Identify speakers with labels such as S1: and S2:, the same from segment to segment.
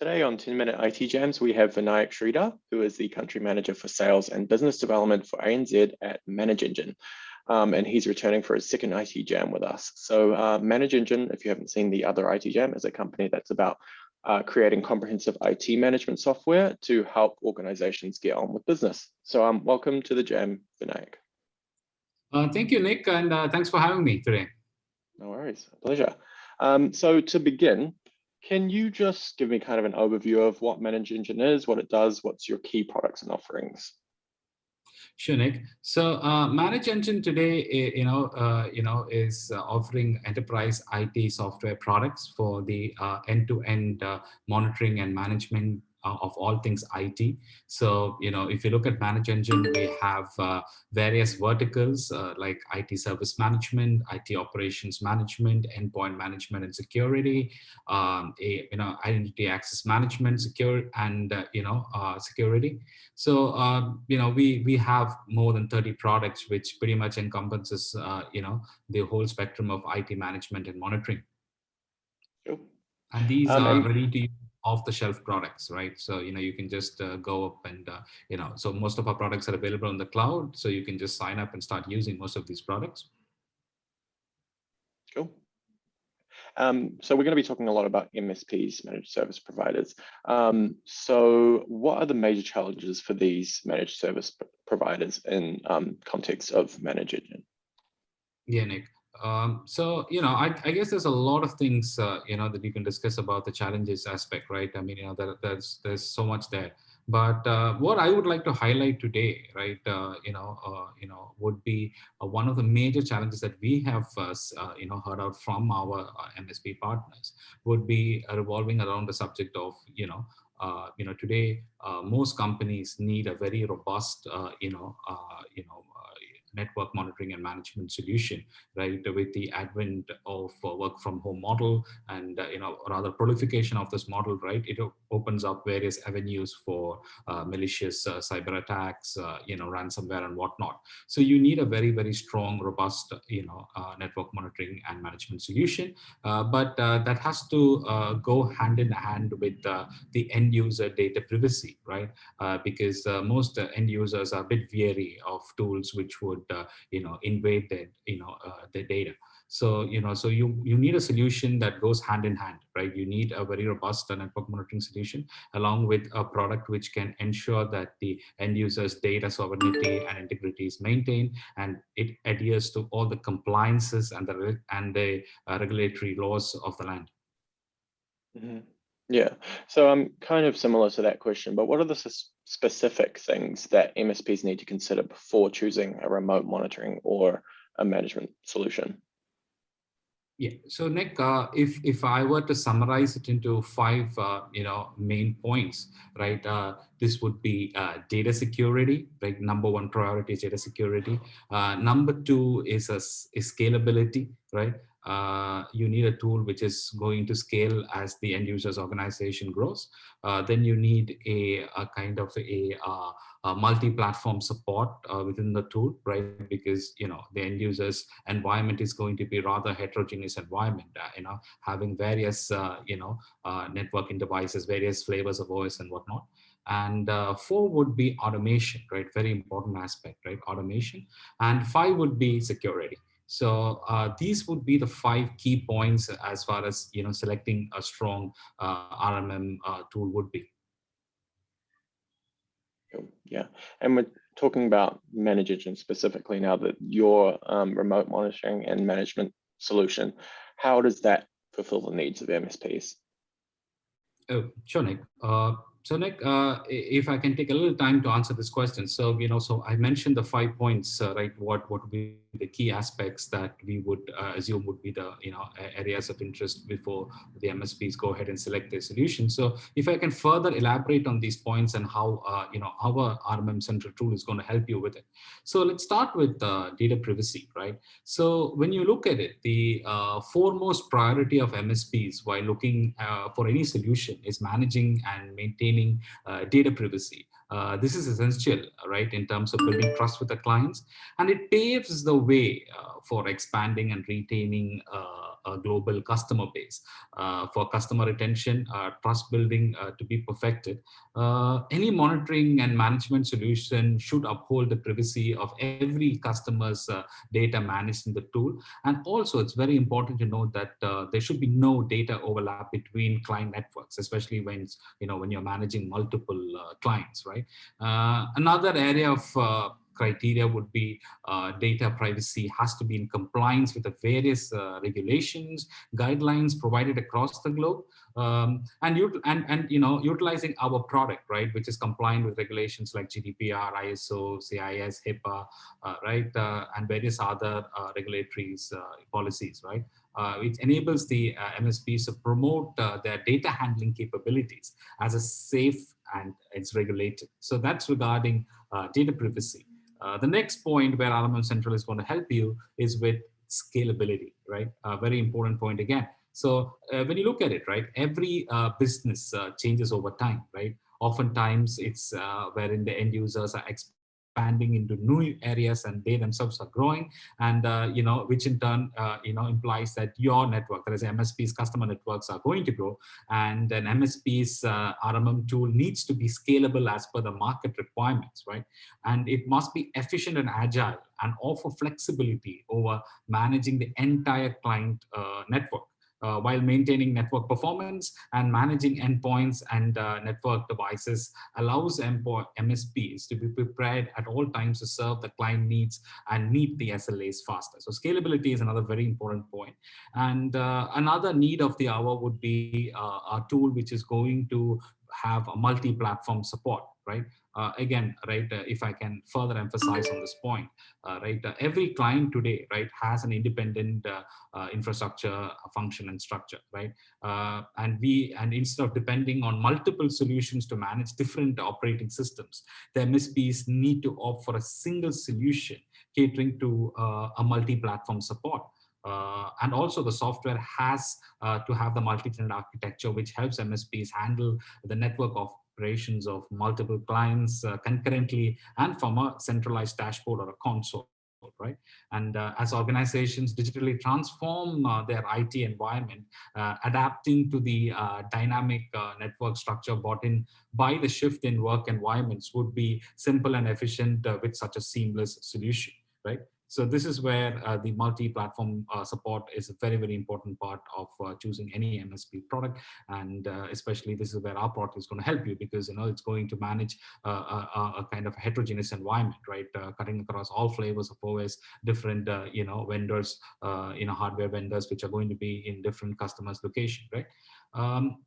S1: Today on 10-Minute IT Jams, we have Vinayak Sreedhar, who is the Country Manager for Sales and Business Development for ANZ at ManageEngine. And he's returning for his second IT Jam with us. So ManageEngine, if you haven't seen the other IT Jam, is a company that's about creating comprehensive IT management software to help organizations get on with business. So welcome to the Jam, Vinayak.
S2: Thank you, Nick, and thanks for having me today.
S1: No worries, a pleasure. So to begin, can you just give me kind of an overview of what ManageEngine is, what it does, what's your key products and offerings?
S2: Sure, Nick. So ManageEngine today, is offering enterprise IT software products for the end-to-end monitoring and management of all things IT. So, if you look at ManageEngine, we have various verticals like IT service management, IT operations management, endpoint management and security, identity access management, security. So, we have more than 30 products, which pretty much encompasses, the whole spectrum of IT management and monitoring.
S1: Cool.
S2: And these are ready to use off-the-shelf products, right? So, you can just go up and, so most of our products are available on the cloud. So you can just sign up and start using most of these products.
S1: Cool. So we're going to be talking a lot about MSPs, managed service providers. So what are the major challenges for these managed service providers in context of ManageEngine?
S2: Yeah, Nick. So, I guess there's a lot of things, that you can discuss about the challenges aspect, right? I mean, there's so much there. But what I would like to highlight today, right, would be one of the major challenges that we have, heard out from our MSP partners would be revolving around the subject of, today most companies need a very robust, network monitoring and management solution, right? With the advent of work from home model and, rather proliferation of this model, right? It opens up various avenues for malicious cyber attacks, ransomware and whatnot. So you need a very, very strong, robust, network monitoring and management solution. But that has to go hand in hand with the end user data privacy, right? Because most end users are a bit wary of tools which would invade their data. So so you need a solution that goes hand in hand, right? You need a very robust network monitoring solution along with a product which can ensure that the end user's data sovereignty and integrity is maintained, and it adheres to all the compliances and the regulatory laws of the land.
S1: Mm-hmm. Yeah, so I'm kind of similar to that question, but what are the specific things that MSPs need to consider before choosing a remote monitoring or a management solution?
S2: Yeah, so Nick, if I were to summarize it into 5, main points, right? This would be data security, right? Number 1 priority is data security. Number 2 is scalability, right? You need a tool which is going to scale as the end user's organization grows. Then you need a kind of a multi-platform support within the tool, right? Because the end user's environment is going to be rather heterogeneous environment, having various networking devices, various flavors of OS and whatnot. And 4 would be automation, right? Very important aspect, right? Automation. And 5 would be security. So these would be the 5 key points as far as selecting a strong RMM tool would be.
S1: Yeah, and we're talking about ManageEngine specifically now, that your remote monitoring and management solution, how does that fulfill the needs of MSPs?
S2: Oh, sure, Nick. So Nick, if I can take a little time to answer this question. So, so I mentioned the 5 points, right? What would be the key aspects that we would assume would be the, areas of interest before the MSPs go ahead and select their solution. So if I can further elaborate on these points and how, our RMM Central tool is going to help you with it. So let's start with data privacy, right? So when you look at it, the foremost priority of MSPs while looking for any solution is managing and maintaining data privacy. This is essential, right, in terms of building trust with the clients, and it paves the way for expanding and retaining a global customer base. For customer retention, trust building to be perfected, any monitoring and management solution should uphold the privacy of every customer's data managed in the tool. And also, it's very important to note that there should be no data overlap between client networks, especially when you're managing multiple clients, right? Another area of criteria would be data privacy has to be in compliance with the various regulations, guidelines provided across the globe, and utilizing our product, right, which is compliant with regulations like GDPR, ISO, CIS, HIPAA, right, and various other regulatory policies, right, which enables the MSPs to promote their data handling capabilities as a safe and it's regulated. So that's regarding data privacy. The next point where RMM Central is going to help you is with scalability, right? A very important point again. So when you look at it, right, every business changes over time, right? Oftentimes it's wherein the end users are expanding into new areas and they themselves are growing, and which in turn implies that your network, that is MSP's customer networks, are going to grow, and an MSP's RMM tool needs to be scalable as per the market requirements, right? And it must be efficient and agile and offer flexibility over managing the entire client network. While maintaining network performance and managing endpoints and network devices allows MSPs to be prepared at all times to serve the client needs and meet the SLAs faster. So scalability is another very important point. And another need of the hour would be a tool which is going to have a multi-platform support, right? Again, right, if I can further emphasize on this point, right, every client today, right, has an independent infrastructure function and structure, right? And instead of depending on multiple solutions to manage different operating systems, the MSPs need to opt for a single solution catering to a multi-platform support. And also the software has to have the multi-tenant architecture, which helps MSPs handle the network operations of multiple clients concurrently and from a centralized dashboard or a console, right? And as organizations digitally transform their IT environment, adapting to the dynamic network structure brought in by the shift in work environments would be simple and efficient with such a seamless solution, right? So this is where the multi-platform support is a very, very important part of choosing any MSP product. And especially this is where our product is going to help you, because it's going to manage a kind of heterogeneous environment, right? Cutting across all flavors of OS, different vendors, hardware vendors, which are going to be in different customers' location, right?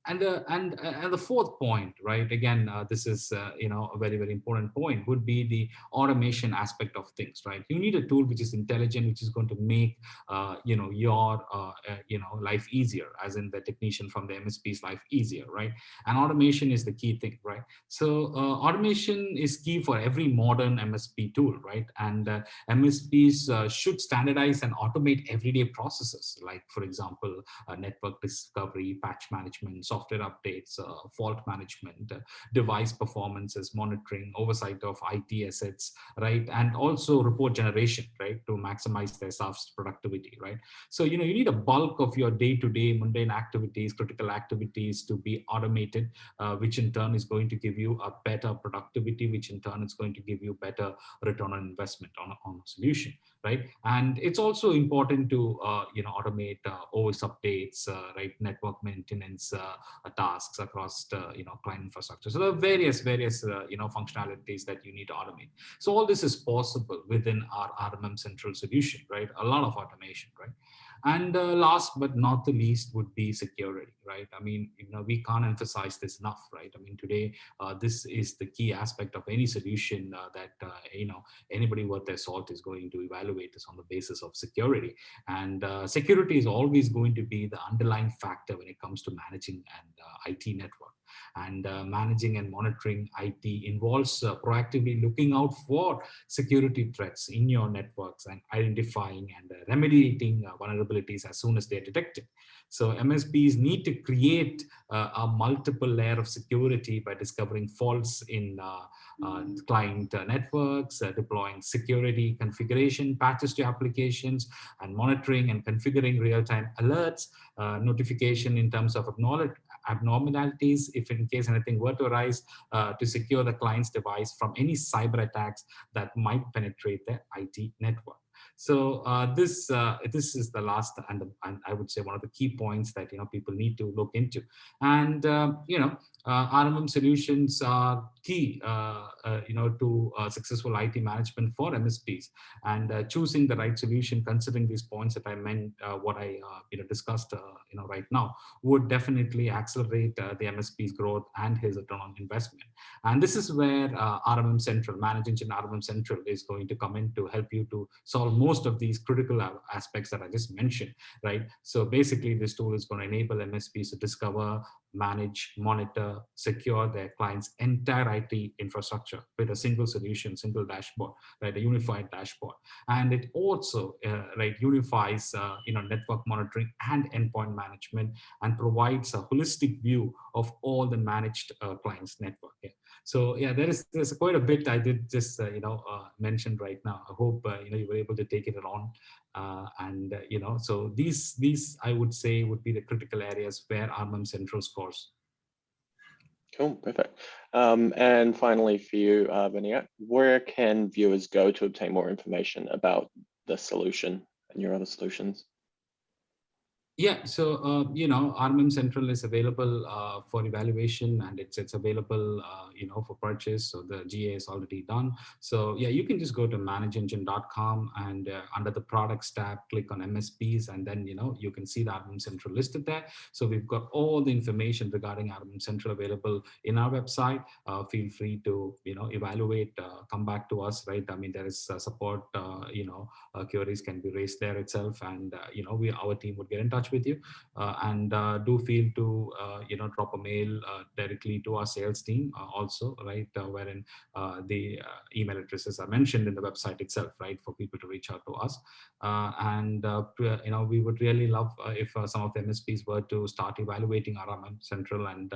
S2: And the fourth point, right? Again, this is a very, very important point, would be the automation aspect of things, right? You need a tool which is intelligent, which is going to make your life easier, as in the technician from the MSP's life easier, right? And automation is the key thing, right? So automation is key for every modern MSP tool, right? And MSPs should standardize and automate everyday processes, like, for example, network discovery, patch management, software updates, fault management, device performances, monitoring, oversight of IT assets, right? And also report generation, right? To maximize their staff's productivity, right? So, you need a bulk of your day-to-day mundane activities, critical activities to be automated, which in turn is going to give you a better productivity, which in turn is going to give you better return on investment on a solution, right? And it's also important to, automate OS updates, right? Network maintenance tasks across, client infrastructure. So there are various, functionalities that you need to automate. So all this is possible within our RMM Central solution, right? A lot of automation, right? And last but not the least would be security, right? I mean, we can't emphasize this enough, right? I mean, today, this is the key aspect of any solution that, anybody worth their salt is going to evaluate this on the basis of security. And security is always going to be the underlying factor when it comes to managing an IT network. And managing and monitoring IT involves proactively looking out for security threats in your networks and identifying and remediating vulnerabilities as soon as they're detected. So MSPs need to create a multiple layer of security by discovering faults in client networks, deploying security configuration patches to applications, and monitoring and configuring real-time alerts, notification in terms of abnormalities if in case anything were to arise, to secure the client's device from any cyber attacks that might penetrate the IT network. So this is the last and I would say one of the key points that people need to look into. And RMM solutions are key to successful IT management for MSPs, and choosing the right solution considering these points that I meant, what I discussed right now, would definitely accelerate the MSP's growth and his return on investment. And this is where RMM Central, ManageEngine RMM Central, is going to come in to help you to solve most of these critical aspects that I just mentioned, right? So basically, this tool is going to enable MSPs to discover, manage, monitor, secure their clients' entire IT infrastructure with a single solution, single dashboard, right? A unified dashboard. And it also, unifies, network monitoring and endpoint management, and provides a holistic view of all the managed clients' network. Yeah. So yeah, there's quite a bit I did just mention right now. I hope you were able to take it on, so these I would say would be the critical areas where RMM Central scores.
S1: Cool, perfect. And finally for you, Vinayak, where can viewers go to obtain more information about the solution and your other solutions?
S2: Yeah, so RMM Central is available for evaluation, and it's available for purchase. So the GA is already done. So yeah, you can just go to manageengine.com, and under the products tab, click on MSPs, and then you can see the RMM Central listed there. So we've got all the information regarding RMM Central available in our website. Feel free to evaluate, come back to us, right? I mean, there is support, queries can be raised there itself, and our team would get in touch with you, and do feel to drop a mail directly to our sales team also, right, wherein the email addresses are mentioned in the website itself, right, for people to reach out to us. We would really love if some of the MSPs were to start evaluating RMM Central, and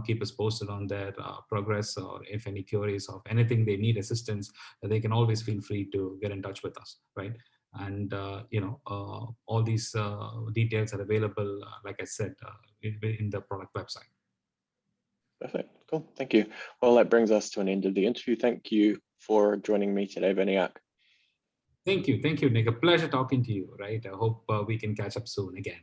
S2: keep us posted on their progress, or if any queries of anything they need assistance, they can always feel free to get in touch with us, right? And all these details are available, like I said, in the product website.
S1: Perfect. Cool. Thank you. Well, that brings us to an end of the interview. Thank you for joining me today, Vinayak.
S2: Thank you, Nick. A pleasure talking to you. Right. I hope we can catch up soon again.